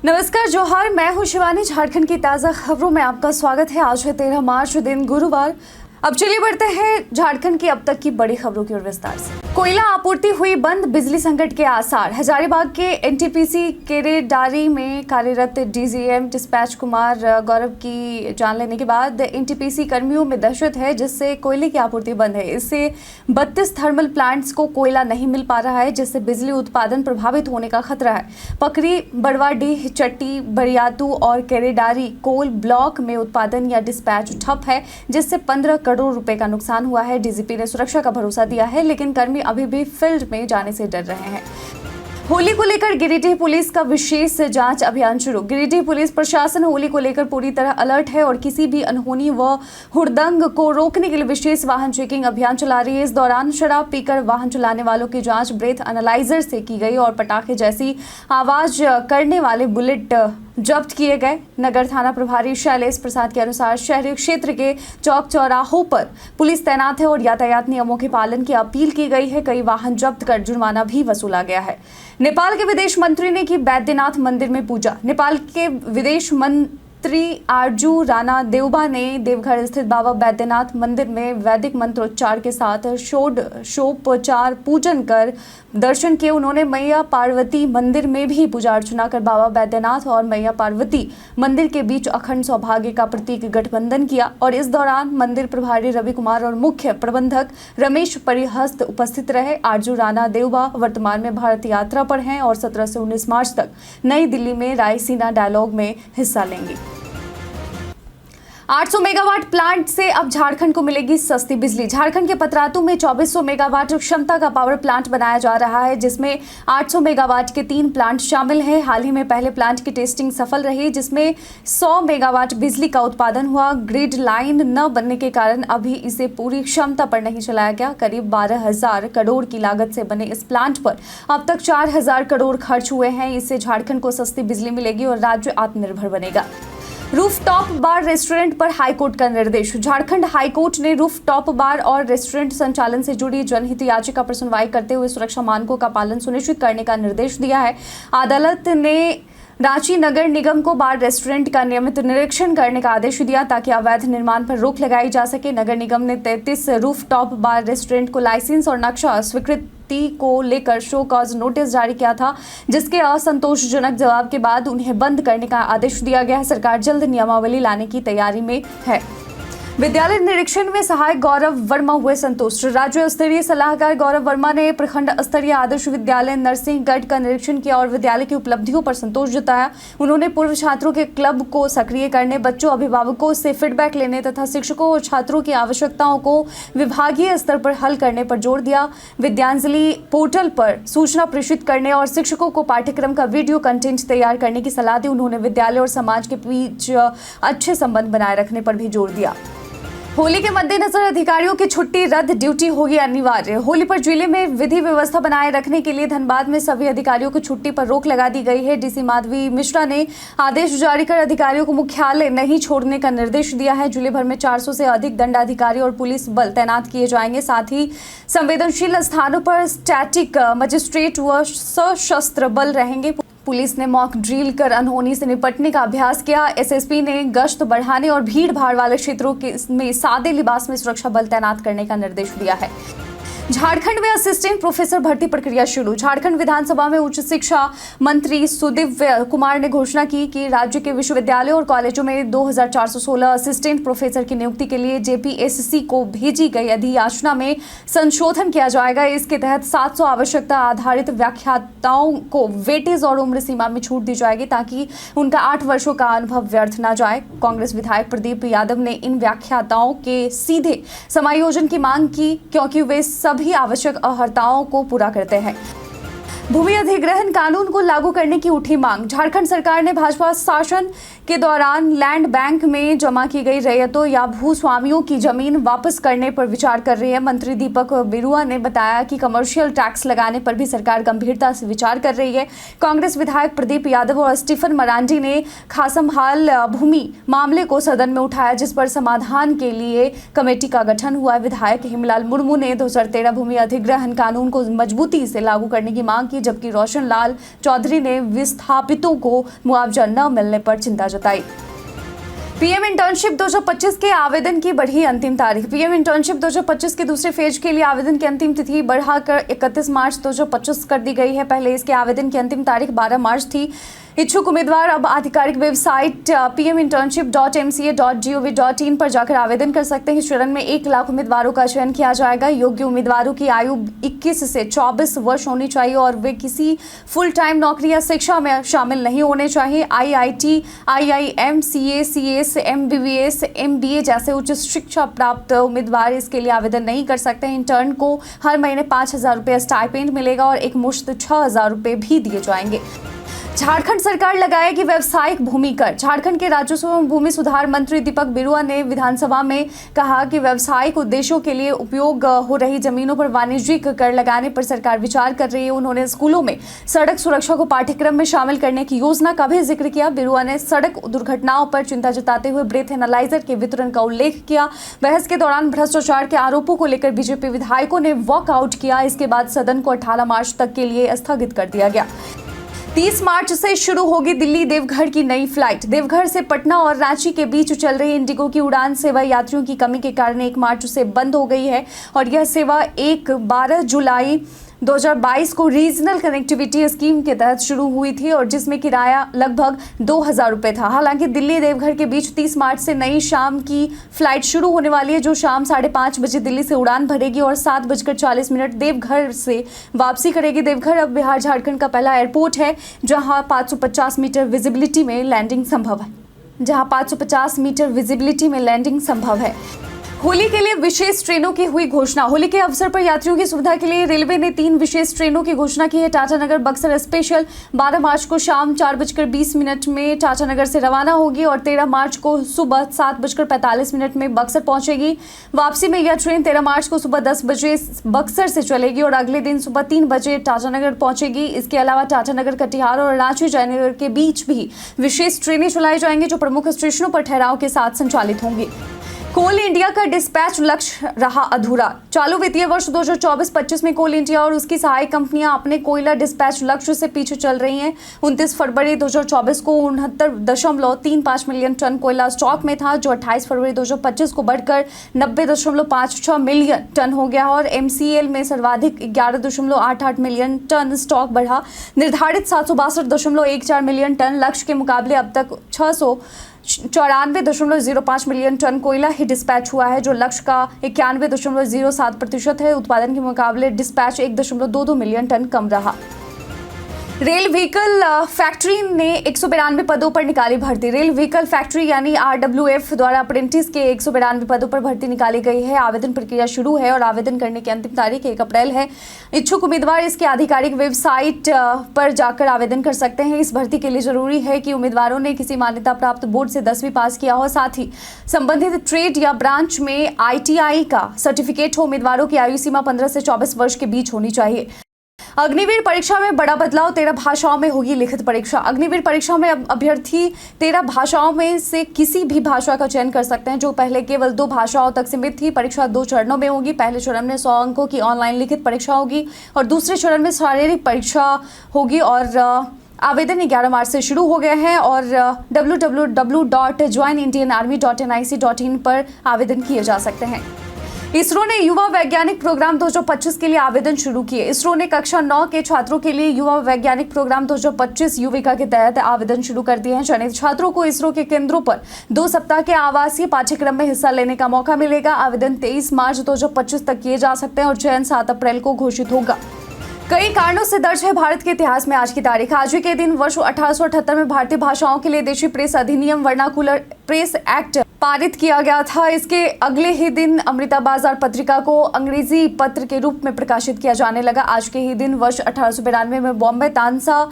नमस्कार, जोहार। मैं हूं शिवानी। झारखंड की ताज़ा खबरों में आपका स्वागत है। आज है 13 मार्च, दिन गुरुवार। अब चलिए बढ़ते हैं झारखंड की अब तक की बड़ी खबरों की ओर विस्तार से। कोयला आपूर्ति हुई बंद, बिजली संकट के आसार। हजारीबाग के एनटीपीसी केरेडारी में कार्यरत डीजीएम डिस्पैच कुमार गौरव की जान लेने के बाद एनटीपीसी कर्मियों में दहशत है, जिससे कोयले की आपूर्ति बंद है। इससे 32 थर्मल प्लांट्स को कोयला नहीं मिल पा रहा है, जिससे बिजली उत्पादन प्रभावित होने का खतरा है। पकरी, बड़वाडीह, चट्टी, बरियातू और केरेडारी कोल ब्लॉक में उत्पादन या डिस्पैच ठप है, जिससे 15 करोड़ रुपए का नुकसान हुआ है। डीजीपी ने सुरक्षा का भरोसा दिया है, लेकिन कर्मी अभी भी फील्ड में जाने से डर रहे हैं। होली को लेकर गिरिडीह पुलिस का विशेष जांच अभियान शुरू। गिरिडीह पुलिस प्रशासन होली को लेकर पूरी तरह अलर्ट है और किसी भी अनहोनी व हुड़दंग को रोकने के लिए विशेष वाहन चेकिंग अभियान चला रही है। इस दौरान शराब पीकर वाहन चलाने वालों की जांच ब्रेथ एनालाइजर से की गई और पटाखे जैसी आवाज करने वाले बुलेट जब्त किए गए। नगर थाना प्रभारी शैलेश प्रसाद के अनुसार शहरी क्षेत्र के चौक चौराहों पर पुलिस तैनात है और यातायात नियमों के पालन की अपील की गई है। कई वाहन जब्त कर जुर्माना भी वसूला गया है। नेपाल के विदेश मंत्री ने की बैद्यनाथ मंदिर में पूजा। नेपाल के विदेश मंत्री आरजू राणा देवबा ने देवघर स्थित बाबा बैद्यनाथ मंदिर में वैदिक मंत्रोच्चार के साथ षोडशोपचार पूजन कर दर्शन किए। उन्होंने मैया पार्वती मंदिर में भी पूजा अर्चना कर बाबा बैद्यनाथ और मैया पार्वती मंदिर के बीच अखंड सौभाग्य का प्रतीक गठबंधन किया। और इस दौरान मंदिर प्रभारी रवि कुमार और मुख्य प्रबंधक रमेश परिहस्त उपस्थित रहे। आरजू राणा देवबा वर्तमान में भारत यात्रा पर हैं और 17 से 19 मार्च तक नई दिल्ली में रायसीना डायलॉग में हिस्सा लेंगे। 800 मेगावाट प्लांट से अब झारखंड को मिलेगी सस्ती बिजली। झारखंड के पतरातू में 2400 मेगावाट क्षमता का पावर प्लांट बनाया जा रहा है, जिसमें 800 मेगावाट के 3 प्लांट शामिल हैं। हाल ही में पहले प्लांट की टेस्टिंग सफल रही, जिसमें 100 मेगावाट बिजली का उत्पादन हुआ। ग्रिड लाइन न बनने के कारण अभी इसे पूरी क्षमता पर नहीं चलाया गया। करीब 12,000 करोड़ की लागत से बने इस प्लांट पर अब तक 4,000 करोड़ खर्च हुए हैं। इससे झारखंड को सस्ती बिजली मिलेगी और राज्य आत्मनिर्भर बनेगा। रूफटॉप बार रेस्टोरेंट पर हाईकोर्ट का निर्देश। झारखंड हाईकोर्ट ने रूफटॉप बार और रेस्टोरेंट संचालन से जुड़ी जनहित याचिका पर सुनवाई करते हुए सुरक्षा मानकों का पालन सुनिश्चित करने का निर्देश दिया है। अदालत ने रांची नगर निगम को बार रेस्टोरेंट का नियमित निरीक्षण करने का आदेश दिया ताकि अवैध निर्माण पर रोक लगाई जा सके। नगर निगम ने 33 रूफटॉप बार रेस्टोरेंट को लाइसेंस और नक्शा स्वीकृति को लेकर शो कॉज नोटिस जारी किया था, जिसके असंतोषजनक जवाब के बाद उन्हें बंद करने का आदेश दिया गया है। सरकार जल्द नियमावली लाने की तैयारी में है। विद्यालय निरीक्षण में सहायक गौरव वर्मा हुए संतुष्ट। राज्य स्तरीय सलाहकार गौरव वर्मा ने प्रखंड स्तरीय आदर्श विद्यालय नरसिंहगढ़ का निरीक्षण किया और विद्यालय की उपलब्धियों पर संतोष जताया। उन्होंने पूर्व छात्रों के क्लब को सक्रिय करने, बच्चों, अभिभावकों से फीडबैक लेने तथा शिक्षकों और छात्रों की आवश्यकताओं को विभागीय स्तर पर हल करने पर जोर दिया। विद्यांजलि पोर्टल पर सूचना प्रेषित करने और शिक्षकों को पाठ्यक्रम का वीडियो कंटेंट तैयार करने की सलाह दी। उन्होंने विद्यालय और समाज के बीच अच्छे संबंध बनाए रखने पर भी जोर दिया। होली के मद्देनजर अधिकारियों की छुट्टी रद्द, ड्यूटी होगी अनिवार्य। होली पर जिले में विधि व्यवस्था बनाए रखने के लिए धनबाद में सभी अधिकारियों की छुट्टी पर रोक लगा दी गई है। डीसी माधवी मिश्रा ने आदेश जारी कर अधिकारियों को मुख्यालय नहीं छोड़ने का निर्देश दिया है। जिले भर में 400 से अधिक दंडाधिकारी और पुलिस बल तैनात किए जाएंगे। साथ ही संवेदनशील स्थानों पर स्टैटिक मजिस्ट्रेट व सशस्त्र बल रहेंगे। पुलिस ने मॉक ड्रिल कर अनहोनी से निपटने का अभ्यास किया। एसएसपी ने गश्त बढ़ाने और भीड़ भाड़ वाले क्षेत्रों में सादे लिबास में सुरक्षा बल तैनात करने का निर्देश दिया है। झारखंड में असिस्टेंट प्रोफेसर भर्ती प्रक्रिया शुरू। झारखंड विधानसभा में उच्च शिक्षा मंत्री सुदिव्य कुमार ने घोषणा की कि राज्य के विश्वविद्यालयों और कॉलेजों में 2416 असिस्टेंट प्रोफेसर की नियुक्ति के लिए जेपीएससी को भेजी गई अधियाचना में संशोधन किया जाएगा। इसके तहत 700 आवश्यकता आधारित व्याख्याताओं को वेटेज और उम्र सीमा में छूट दी जाएगी ताकि उनका 8 वर्षों का अनुभव व्यर्थ न जाए। कांग्रेस विधायक प्रदीप यादव ने इन व्याख्याताओं के सीधे समायोजन की मांग की, क्योंकि वे सभी आवश्यक अर्हताओं को पूरा करते हैं। भूमि अधिग्रहण कानून को लागू करने की उठी मांग। झारखंड सरकार ने भाजपा शासन के दौरान लैंड बैंक में जमा की गई रैयतों या भूस्वामियों की जमीन वापस करने पर विचार कर रही है। मंत्री दीपक बिरुआ ने बताया कि कमर्शियल टैक्स लगाने पर भी सरकार गंभीरता से विचार कर रही है। कांग्रेस विधायक प्रदीप यादव और स्टीफन मरांडी ने खासमहाल भूमि मामले को सदन में उठाया, जिस पर समाधान के लिए कमेटी का गठन हुआ। विधायक हिमलाल मुर्मू ने 2013 भूमि अधिग्रहण कानून को मजबूती से लागू करने की मांग की। की, जबकि रोशन लाल चौधरी ने विस्थापितों को मुआवजा न मिलने पर चिंता जताई। पीएम इंटर्नशिप 2025 के आवेदन की बढ़ी अंतिम तारीख। पीएम इंटर्नशिप 2025 के दूसरे फेज के लिए आवेदन की अंतिम तिथि बढ़ाकर 31 मार्च 2025 कर दी गई है। पहले इसके आवेदन की अंतिम तारीख 12 मार्च थी। इच्छुक उम्मीदवार अब आधिकारिक वेबसाइट pminternship.mca.gov.in पर जाकर आवेदन कर सकते हैं। इस चरण में 1 लाख उम्मीदवारों का चयन किया जाएगा। योग्य उम्मीदवारों की आयु 21 से 24 वर्ष होनी चाहिए और वे किसी फुल टाइम नौकरी या शिक्षा में शामिल नहीं होने चाहिए। IIT, IIM, CA, CS, MBBS, MBA जैसे उच्च शिक्षा प्राप्त उम्मीदवार इसके लिए आवेदन नहीं कर सकते हैं। इंटर्न को हर महीने 5,000 रुपये स्टाइपेंड मिलेगा और एक मुश्त 6,000 रुपये भी दिए जाएंगे। झारखंड सरकार लगाएगी व्यावसायिक भूमि कर। झारखंड के राजस्व एवं भूमि सुधार मंत्री दीपक बिरुआ ने विधानसभा में कहा कि व्यावसायिक उद्देश्यों के लिए उपयोग हो रही जमीनों पर वाणिज्यिक कर लगाने पर सरकार विचार कर रही है। उन्होंने स्कूलों में सड़क सुरक्षा को पाठ्यक्रम में शामिल करने की योजना का भी जिक्र किया। बिरुआ ने सड़क दुर्घटनाओं पर चिंता जताते हुए ब्रेथ एनालाइजर के वितरण का उल्लेख किया। बहस के दौरान भ्रष्टाचार के आरोपों को लेकर बीजेपी विधायकों ने वॉकआउट किया। इसके बाद सदन को 18 मार्च तक के लिए स्थगित कर दिया गया। 30 मार्च से शुरू होगी दिल्ली देवघर की नई फ्लाइट। देवघर से पटना और रांची के बीच चल रही इंडिगो की उड़ान सेवा यात्रियों की कमी के कारण 1 मार्च से बंद हो गई है और यह सेवा 12 जुलाई 2022 को रीजनल कनेक्टिविटी स्कीम के तहत शुरू हुई थी और जिसमें किराया लगभग 2,000 रुपये था। हालांकि दिल्ली देवघर के बीच 30 मार्च से नई शाम की फ्लाइट शुरू होने वाली है, जो शाम 5:30 बजे दिल्ली से उड़ान भरेगी और 7:40 देवघर से वापसी करेगी। देवघर अब बिहार झारखंड का पहला एयरपोर्ट है जहां 550 मीटर विजिबिलिटी में लैंडिंग संभव है। होली के लिए विशेष ट्रेनों की हुई घोषणा। होली के अवसर पर यात्रियों की सुविधा के लिए रेलवे ने 3 विशेष ट्रेनों की घोषणा की है। टाटानगर बक्सर स्पेशल 12 मार्च को शाम 4:20 में टाटानगर से रवाना होगी और 13 मार्च को सुबह 7:45 में बक्सर पहुंचेगी। वापसी में यह ट्रेन 13 मार्च को सुबह 10 बजे बक्सर से चलेगी और अगले दिन सुबह 3 बजे टाटानगर पहुंचेगी। इसके अलावा टाटानगर, कटिहार और रांची जयनगर के बीच भी विशेष ट्रेनें चलाई जाएंगी जो प्रमुख स्टेशनों पर ठहराव के साथ संचालित होंगी। कोल इंडिया का डिस्पैच लक्ष्य रहा अधूरा। चालू वित्तीय वर्ष 2024-25 में कोल इंडिया और उसकी सहायक कंपनियां अपने कोयला डिस्पैच लक्ष्य से पीछे चल रही हैं। 29 फरवरी 2024 को 69.35 मिलियन टन कोयला स्टॉक में था, जो 28 फरवरी 2025 को बढ़कर 90.56 मिलियन टन हो गया और MCL में सर्वाधिक 11.88 मिलियन टन स्टॉक बढ़ा। निर्धारित 762.14 मिलियन टन लक्ष्य के मुकाबले अब तक 694.05 मिलियन टन कोयला ही डिस्पैच हुआ है, जो लक्ष्य का 91.07% है। उत्पादन के मुकाबले डिस्पैच 1.22 मिलियन टन कम रहा। रेल व्हीकल फैक्ट्री ने 192 पदों पर निकाली भर्ती। रेल व्हीकल फैक्ट्री यानी RWF द्वारा अप्रेंटिस के 192 पदों पर भर्ती निकाली गई है। आवेदन प्रक्रिया शुरू है और आवेदन करने की अंतिम तारीख 1 अप्रैल है। इच्छुक उम्मीदवार इसके आधिकारिक वेबसाइट पर जाकर आवेदन कर सकते हैं। इस भर्ती के लिए जरूरी है कि उम्मीदवारों ने किसी मान्यता प्राप्त बोर्ड से 10वीं पास किया हो, साथ ही संबंधित ट्रेड या ब्रांच में ITI का सर्टिफिकेट हो। उम्मीदवारों की आयु सीमा 15 से 24 वर्ष के बीच होनी चाहिए। अग्निवीर परीक्षा में बड़ा बदलाव, 13 भाषाओं में होगी लिखित परीक्षा। अग्निवीर परीक्षा में अब अभ्यर्थी 13 भाषाओं में से किसी भी भाषा का चयन कर सकते हैं, जो पहले केवल 2 भाषाओं तक सीमित थी। परीक्षा 2 चरणों में होगी। पहले चरण में 100 अंकों की ऑनलाइन लिखित परीक्षा होगी और दूसरे चरण में शारीरिक परीक्षा होगी और आवेदन 11 मार्च से शुरू हो गए हैं और www.joinindianarmy.nic.in पर आवेदन किए जा सकते हैं। इसरो ने युवा वैज्ञानिक प्रोग्राम 2025 के लिए आवेदन शुरू किए। इसरो ने कक्षा 9 के छात्रों के लिए युवा वैज्ञानिक प्रोग्राम 2025 युविका के तहत आवेदन शुरू कर दिए हैं। चयनित छात्रों को इसरो के केंद्रों पर 2 सप्ताह के आवासीय पाठ्यक्रम में हिस्सा लेने का मौका मिलेगा। आवेदन 23 मार्च 2025 तक किए जा सकते हैं और चयन 7 अप्रैल को घोषित होगा। कई कारणों से दर्ज है भारत के इतिहास में आज की तारीख। आज ही के दिन वर्ष 1878 में भारतीय भाषाओं के लिए देशी प्रेस अधिनियम वर्नाकुलर प्रेस एक्ट पारित किया गया था। इसके अगले ही दिन अमृता बाजार पत्रिका को अंग्रेजी पत्र के रूप में प्रकाशित किया जाने लगा। आज के ही दिन वर्ष 1892 में बॉम्बे तानसा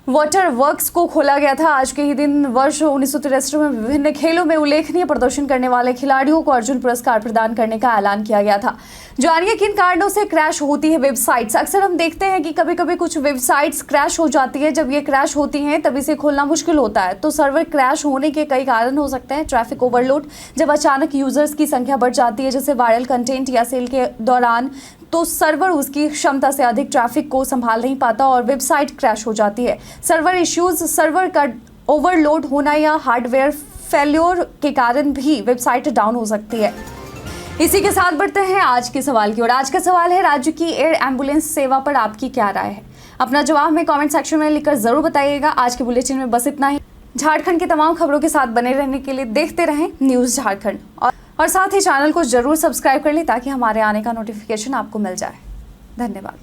वाटर वर्क्स को खोला गया था। आज के ही दिन वर्ष 1963 में विभिन्न खेलों में उल्लेखनीय प्रदर्शन करने वाले खिलाड़ियों को अर्जुन पुरस्कार प्रदान करने का ऐलान किया गया था। जानिए किन कारणों से क्रैश होती है वेबसाइट्स। अक्सर हम देखते हैं कि कभी कभी कुछ वेबसाइट्स क्रैश हो जाती है। जब ये क्रैश होती हैं तब इसे खोलना मुश्किल होता है। तो सर्वर क्रैश होने के कई कारण हो सकते हैं। ट्रैफिक ओवरलोड, जब अचानक यूजर्स की संख्या बढ़ जाती है, जैसे वायरल कंटेंट या सेल के दौरान तो सर्वर उसकी क्षमता से अधिक ट्रैफिक को संभाल नहीं पाता और वेबसाइट क्रैश हो जाती है। सर्वर इश्यूज, सर्वर का ओवरलोड होना या हार्डवेयर फेल्योर के कारण भी वेबसाइट डाउन हो सकती है। इसी के साथ बढ़ते हैं आज के सवाल की ओर। आज का सवाल है, राज्य की एयर एम्बुलेंस सेवा पर आपकी क्या राय है? अपना जवाब में कमेंट सेक्शन में लिखकर जरूर बताइएगा। आज के बुलेटिन में बस इतना ही। झारखंड की तमाम खबरों के साथ बने रहने के लिए देखते रहें न्यूज़ झारखंड और साथ ही चैनल को जरूर सब्सक्राइब कर लें ताकि हमारे आने का नोटिफिकेशन आपको मिल जाए। धन्यवाद।